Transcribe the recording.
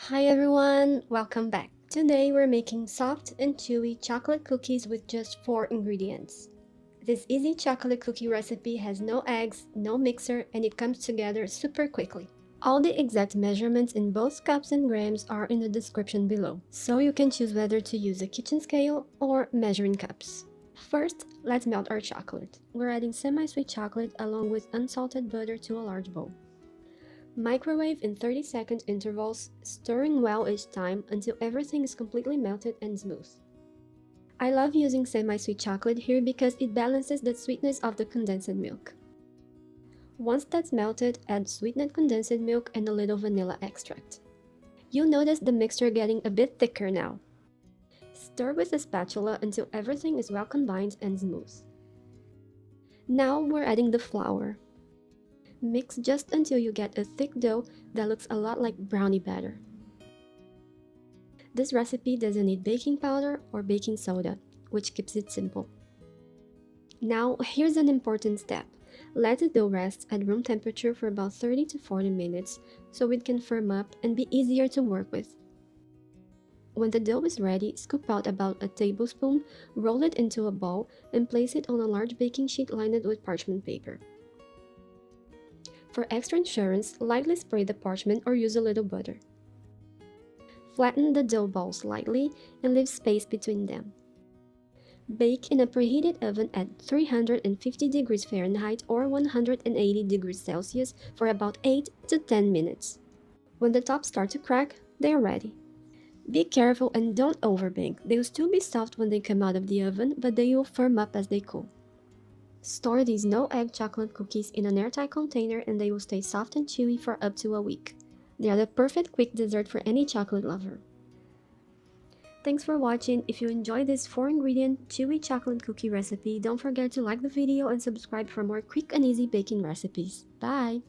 Hi everyone, welcome back. Today we're making soft and chewy chocolate cookies with just 4 ingredients. This easy chocolate cookie recipe has no eggs, no mixer, and it comes together super quickly. All the exact measurements in both cups and grams are in the description below, so you can choose whether to use a kitchen scale or measuring cups. First, let's melt our chocolate. We're adding semi-sweet chocolate along with unsalted butter to a large bowl. Microwave in 30-second intervals, stirring well each time until everything is completely melted and smooth. I love using semi-sweet chocolate here because it balances the sweetness of the condensed milk. Once that's melted, add sweetened condensed milk and a little vanilla extract. You'll notice the mixture getting a bit thicker now. Stir with a spatula until everything is well combined and smooth. Now we're adding the flour. Mix just until you get a thick dough that looks a lot like brownie batter. This recipe doesn't need baking powder or baking soda, which keeps it simple. Now, here's an important step. Let the dough rest at room temperature for about 30 to 40 minutes so it can firm up and be easier to work with. When the dough is ready, scoop out about a tablespoon, roll it into a ball, and place it on a large baking sheet lined with parchment paper. For extra insurance, lightly spray the parchment or use a little butter. Flatten the dough balls lightly and leave space between them. Bake in a preheated oven at 350 degrees Fahrenheit or 180 degrees Celsius for about 8 to 10 minutes. When the tops start to crack, they are ready. Be careful and don't overbake. They'll still be soft when they come out of the oven, but they will firm up as they cool. Store these no-egg chocolate cookies in an airtight container and they will stay soft and chewy for up to a week. They are the perfect quick dessert for any chocolate lover. Thanks for watching. If you enjoyed this 4-ingredient chewy chocolate cookie recipe, don't forget to like the video and subscribe for more quick and easy baking recipes. Bye!